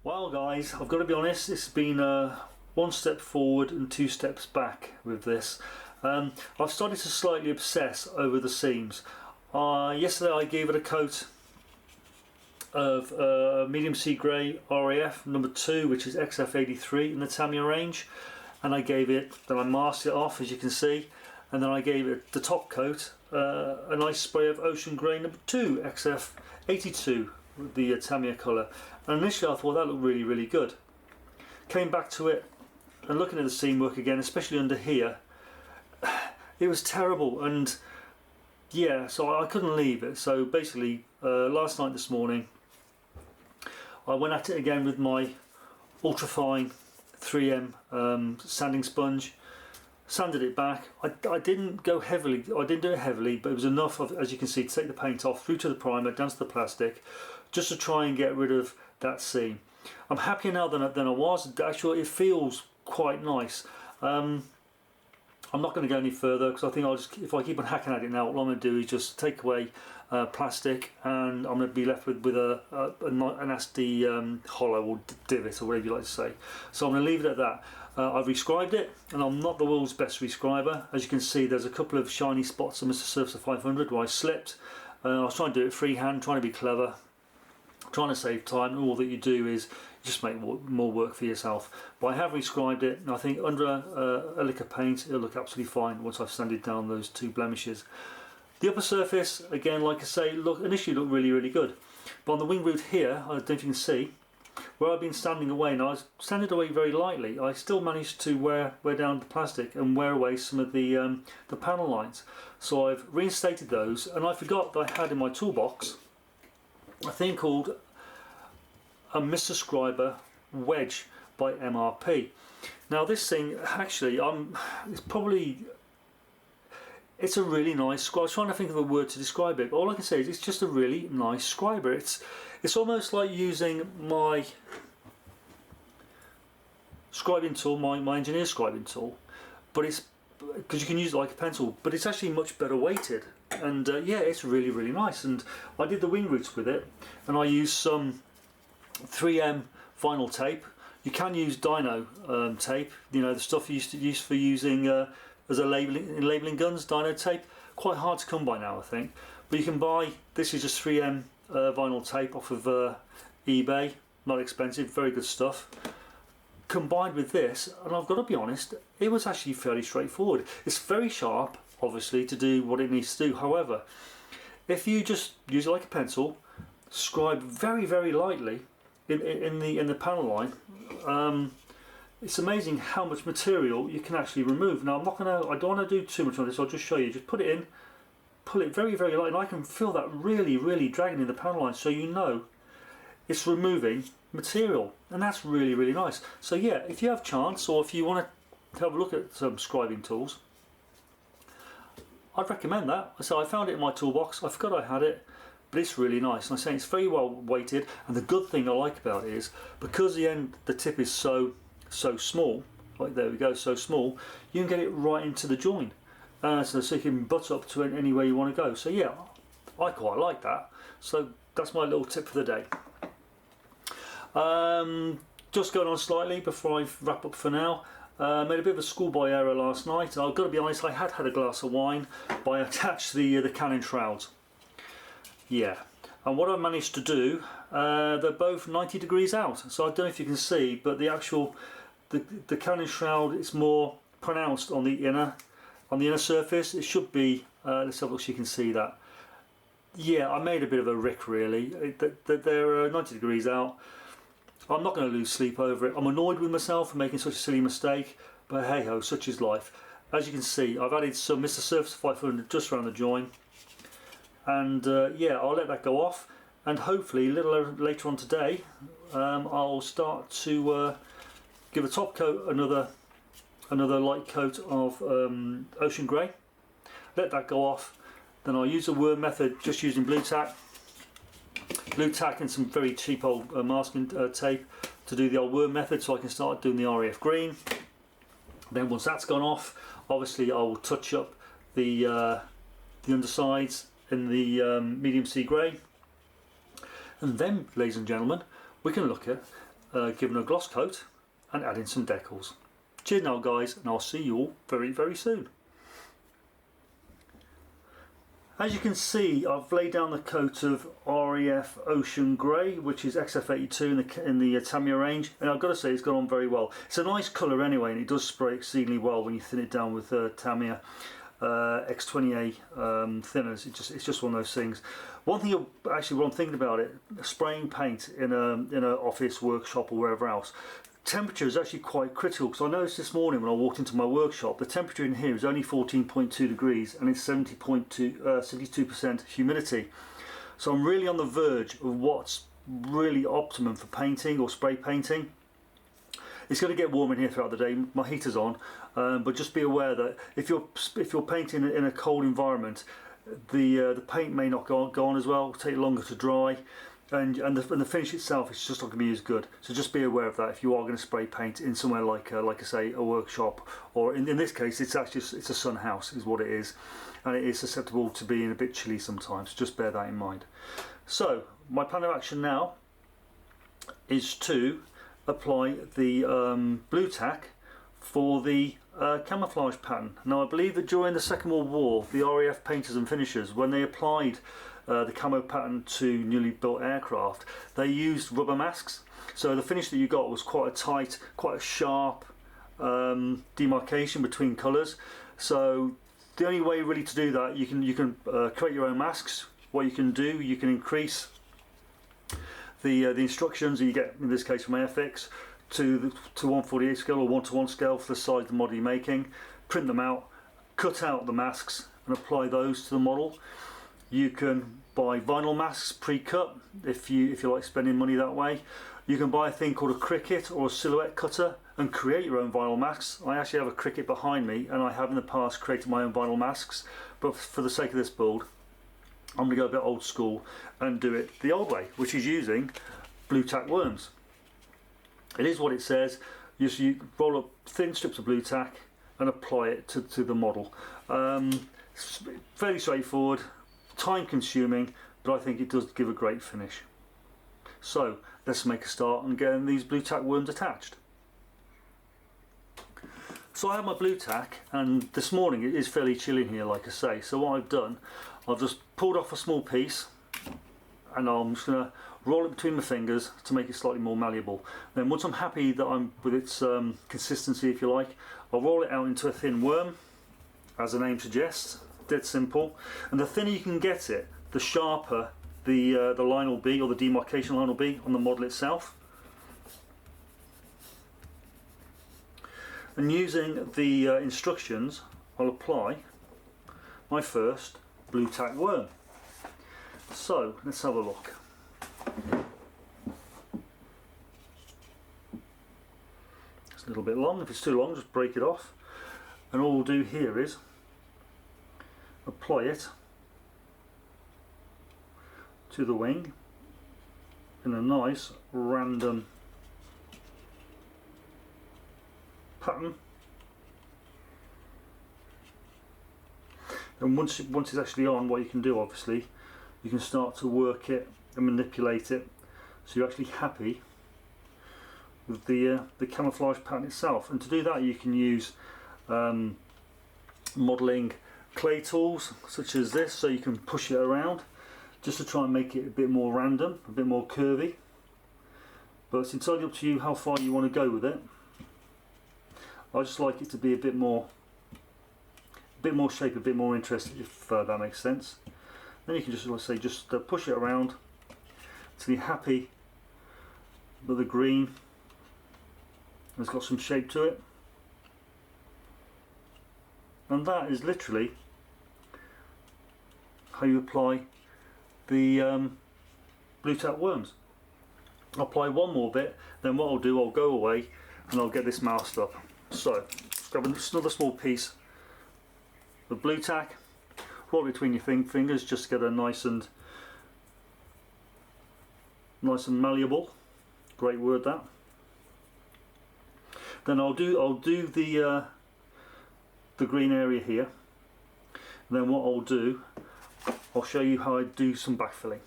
Well guys, I've got to be honest, it's been one step forward and two steps back with this. I've started to slightly obsess over the seams. Yesterday I gave it a coat of medium sea grey RAF number 2, which is XF83 in the Tamiya range, and I masked it off, as you can see, and then I gave it the top coat, a nice spray of ocean grey number 2 XF82 with the Tamiya colour. And initially I thought that looked really good. Came back to it and looking at the seam work again, especially under here, it was terrible, and yeah, so I couldn't leave it. So basically last night, this morning, I went at it again with my ultrafine 3M sanding sponge, sanded it back. I didn't do it heavily, but it was enough of, as you can see, to take the paint off through to the primer, down to the plastic, just to try and get rid of that seam. I'm happier now than I was. Actually, it feels quite nice. I'm not going to go any further because I think if I keep on hacking at it now, what I'm going to do is just take away plastic, and I'm going to be left with a nasty hollow or divot, or whatever you like to say. So I'm going to leave it at that. I've rescribed it, and I'm not the world's best rescriber. As you can see, there's a couple of shiny spots on Mr. Surfacer 500 where I slipped. I was trying to do it freehand, trying to be clever, trying to save time, and all that you do is just make more work for yourself. But I have rescribed it, and I think under a lick of paint it'll look absolutely fine once I've sanded down those two blemishes. The upper surface, again, like I say, initially looked really good, but on the wing root here, I don't know if you can see, where I've been sanding away, and I was sanding away very lightly, I still managed to wear down the plastic and wear away some of the panel lines. So I've reinstated those, and I forgot that I had in my toolbox a thing called a Mr. Scriber wedge by MRP. Now this thing, actually, it's a really nice scriber. I was trying to think of a word to describe it, but all I can say is it's just a really nice scriber. It's almost like using my scribing tool, my engineer scribing tool, but it's because you can use it like a pencil, but it's actually much better weighted, and yeah, it's really nice. And I did the wing roots with it, and I used some 3M vinyl tape. You can use Dino tape, you know, the stuff you used to use for using as a labelling guns, Dino tape. Quite hard to come by now, I think, but you can buy, this is just 3M vinyl tape off of eBay, not expensive, very good stuff. Combined with this, and I've got to be honest, it was actually fairly straightforward. It's very sharp, obviously, to do what it needs to do. However, if you just use it like a pencil, scribe very lightly in the panel line, it's amazing how much material you can actually remove. Now I don't want to do too much on this. I'll just show you. Just put it in, pull it very light, and I can feel that really dragging in the panel line, so you know it's removing material, and that's really nice. So yeah, if you have chance, or if you want to have a look at some scribing tools, I'd recommend that. So I found it in my toolbox, I forgot I had it, but it's really nice. And I'm saying it's very well weighted, and the good thing I like about it is because the tip is so small, like there we go, so small, you can get it right into the joint, so you can butt up to it anywhere you want to go. So yeah, I quite like that. So that's my little tip for the day. Just going on slightly before I wrap up for now, made a bit of a schoolboy error last night. I've got to be honest, I had a glass of wine, but I attached the cannon shrouds. Yeah, and what I managed to do, they're both 90 degrees out, so I don't know if you can see, but the actual the cannon shroud is more pronounced on the inner surface. It should be, let's have a look so you can see that. Yeah, I made a bit of a rick really. They're 90 degrees out. I'm not going to lose sleep over it. I'm annoyed with myself for making such a silly mistake, but hey ho, such is life. As you can see, I've added some Mr. Surfacer 500 just around the join, and yeah, I'll let that go off, and hopefully a little later on today I'll start to give a top coat another light coat of ocean grey, let that go off, then I'll use a worm method just using blue tack and some very cheap old masking tape to do the old worm method, so I can start doing the RAF green. Then once that's gone off, obviously I will touch up the undersides in the medium sea grey, and then, ladies and gentlemen, we can look at giving a gloss coat and adding some decals. Cheers now guys, and I'll see you all very, very soon. As you can see, I've laid down the coat of RAF Ocean Grey, which is XF82 in the Tamiya range, and I've got to say it's gone on very well. It's a nice colour anyway, and it does spray exceedingly well when you thin it down with Tamiya Mk.XVIII thinners. It's just one of those things. One thing, actually, when I'm thinking about it, spraying paint in an office, workshop, or wherever else, temperature is actually quite critical, because I noticed this morning when I walked into my workshop, the temperature in here is only 14.2 degrees and it's 72% humidity. So I'm really on the verge of what's really optimum for painting or spray painting. It's going to get warm in here throughout the day. My heater's on, but just be aware that if you're painting in a cold environment, the paint may not go on as well. It'll take longer to dry. And the finish itself is just not going to be as good. So just be aware of that if you are going to spray paint in somewhere like I say, a workshop, or in this case it's a sun house is what it is, and it is susceptible to being a bit chilly sometimes. Just bear that in mind. So my plan of action now is to apply the blue tack for the camouflage pattern. Now I believe that during the Second World War, the RAF painters and finishers, when they applied the camo pattern to newly built aircraft, they used rubber masks. So the finish that you got was quite a tight, quite a sharp demarcation between colours. So the only way really to do that, you can create your own masks. What you can do, you can increase the instructions that you get, in this case from Airfix, to 1/48 scale or 1:1 scale for the size of the model you're making. Print them out, cut out the masks and apply those to the model. You can buy vinyl masks pre-cut if you like spending money that way. You can buy a thing called a Cricut or a silhouette cutter and create your own vinyl masks. I actually have a Cricut behind me, and I have in the past created my own vinyl masks, but for the sake of this build I'm going to go a bit old school and do it the old way, which is using blue tack worms. It is what it says. You roll up thin strips of blue tack and apply it to the model. It's fairly straightforward, time consuming, but I think it does give a great finish. So let's make a start on getting these blue tack worms attached. So I have my blue tack, and this morning it is fairly chilly in here, like I say. So what I've done, I've just pulled off a small piece, and I'm just going to roll it between my fingers to make it slightly more malleable. Then once I'm happy that I'm with its consistency, if you like, I'll roll it out into a thin worm, as the name suggests. Dead simple. And the thinner you can get it, the sharper the line will be, or the demarcation line will be on the model itself. And using the instructions, I'll apply my first blue tack worm. So let's have a look. It's a little bit long. If it's too long, just break it off. And all we'll do here is apply it to the wing in a nice random pattern. And once it's actually on, what you can do, obviously, you can start to work it and manipulate it so you're actually happy with the camouflage pattern itself. And to do that, you can use modelling clay tools such as this, so you can push it around just to try and make it a bit more random, a bit more curvy. But it's entirely up to you how far you want to go with it. I just like it to be a bit more shape, a bit more interesting, if that makes sense. Then you can just, let's say, just push it around until you're happy that the green has got some shape to it. And that is literally how you apply the blue tack worms. I'll apply one more bit, then what I'll do, I'll go away and I'll get this masked up. So, just grab another small piece of blue tack, roll it between your fingers just to get a nice and malleable. Great word, that. Then I'll do the green area here. And then what I'll do, I'll show you how I do some backfilling.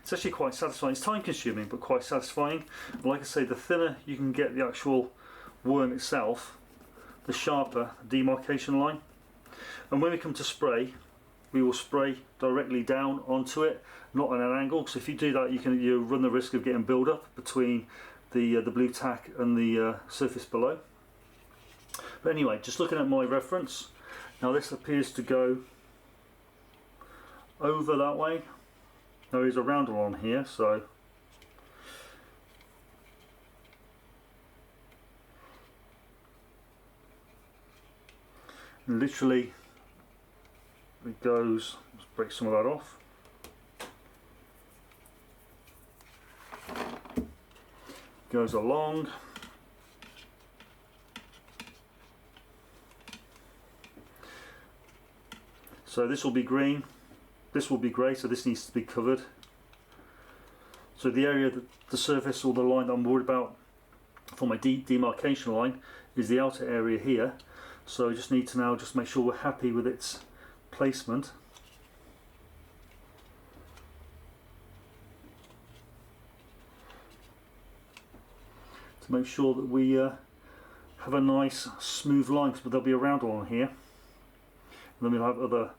It's actually quite satisfying. It's time consuming but quite satisfying. Like I say, the thinner you can get the actual worm itself, the sharper the demarcation line. And when we come to spray, we will spray directly down onto it, not at an angle, because if you do that you run the risk of getting build up between the blue tack and the surface below. But anyway, just looking at my reference, now this appears to go over that way. Now there's a roundel on here, so literally it goes, let's break some of that off. Goes along. So this will be green, this will be grey, so this needs to be covered. So the area, the surface or the line that I'm worried about for my demarcation line is the outer area here. So I just need to now just make sure we're happy with its placement. To make sure that we have a nice smooth line, because there'll be a roundel on here. And then we'll have other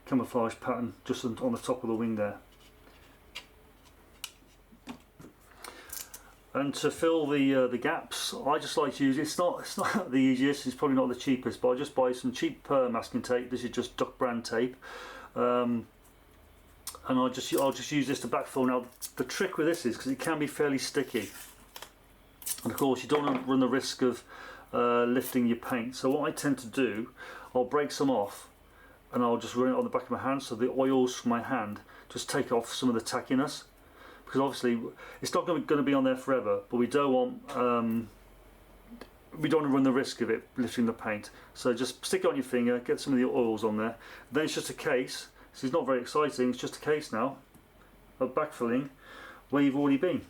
camouflage pattern just on the top of the wing there. And to fill the gaps, I just like to use, it's not the easiest, it's probably not the cheapest, but I just buy some cheap masking tape. This is just Duck brand tape, and I'll just use this to backfill. Now the trick with this is, because it can be fairly sticky, and of course you don't want to run the risk of lifting your paint. So what I tend to do, I'll break some off and I'll just run it on the back of my hand, so the oils from my hand just take off some of the tackiness, because obviously it's not going to be on there forever, but we don't want to run the risk of it lifting the paint. So just stick it on your finger, get some of the oils on there, then it's just a case. This is not very exciting, it's just a case now of backfilling where you've already been.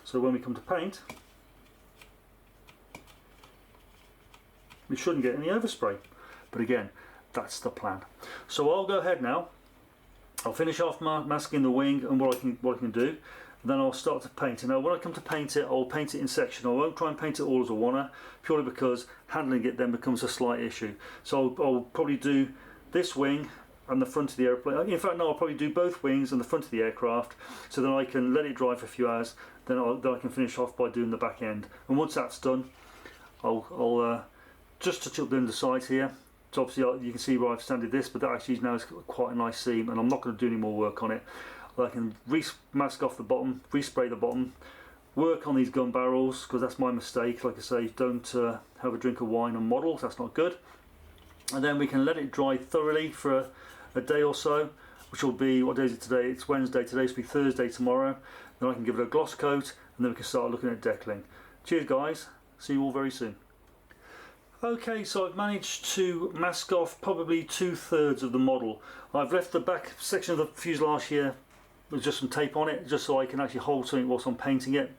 So when we come to paint, we shouldn't get any overspray, but again, that's the plan. So I'll go ahead now, I'll finish off masking the wing and what I can do, and then I'll start to paint it. Now when I come to paint it, I'll paint it in sections. I won't try and paint it all as a one-er, purely because handling it then becomes a slight issue. So I'll probably do this wing and the front of the airplane. In fact, no, I'll probably do both wings and the front of the aircraft, so then I can let it dry for a few hours, then I can finish off by doing the back end. And once that's done, I'll just touch up the underside here. So obviously you can see where I've sanded this, but that actually now is quite a nice seam, and I'm not going to do any more work on it. I can mask off the bottom, respray the bottom, work on these gun barrels, because that's my mistake. Like I say, don't have a drink of wine on models, that's not good. And then we can let it dry thoroughly for a day or so, which will be, what day is it today? It's Wednesday today, so it'll be Thursday tomorrow. Then I can give it a gloss coat, and then we can start looking at deckling. Cheers guys, see you all very soon. Okay, so I've managed to mask off probably 2/3 of the model. I've left the back section of the fuselage here with just some tape on it, just so I can actually hold something whilst I'm painting it.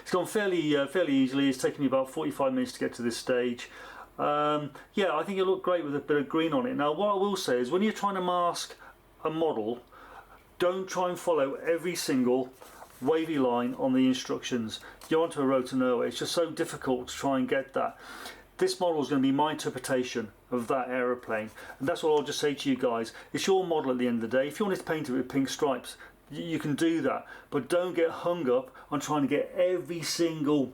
It's gone fairly easily. It's taken me about 45 minutes to get to this stage. Yeah, I think it looked great with a bit of green on it. Now what I will say is, when you're trying to mask a model, don't try and follow every single wavy line on the instructions. You're onto a road to nowhere. It's just so difficult to try and get that. This model is going to be my interpretation of that aeroplane, and that's what I'll just say to you guys. It's your model at the end of the day. If you wanted to paint it with pink stripes, you can do that, but don't get hung up on trying to get every single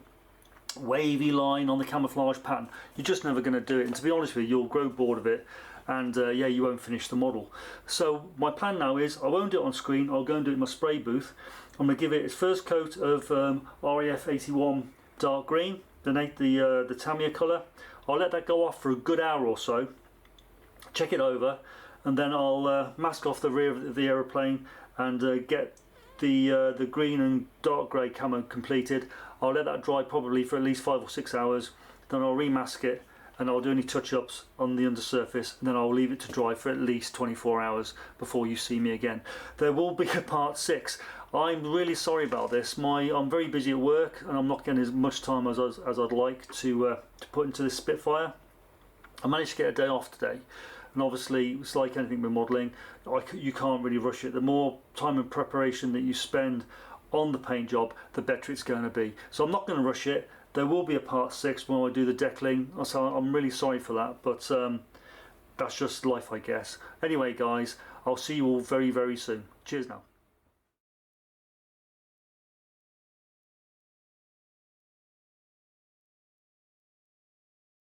wavy line on the camouflage pattern. You're just never going to do it, and to be honest with you, you'll grow bored of it, and yeah, you won't finish the model. So my plan now is, I won't do it on screen, I'll go and do it in my spray booth. I'm going to give it its first coat of RAF 81 dark green, the Tamiya colour. I'll let that go off for a good hour or so, check it over, and then I'll mask off the rear of the aeroplane and get the green and dark grey camo completed. I'll let that dry probably for at least 5 or 6 hours, then I'll remask it, and I'll do any touch-ups on the undersurface, and then I'll leave it to dry for at least 24 hours before you see me again. There will be a part 6. I'm really sorry about this. I'm very busy at work, and I'm not getting as much time as I'd like to put into this Spitfire. I managed to get a day off today, and obviously it's like anything with modelling, you can't really rush it. The more time and preparation that you spend on the paint job, the better it's going to be. So I'm not going to rush it. There will be a part 6 when I do the deckling, so I'm really sorry for that, but that's just life, I guess. Anyway guys, I'll see you all very, very soon. Cheers now.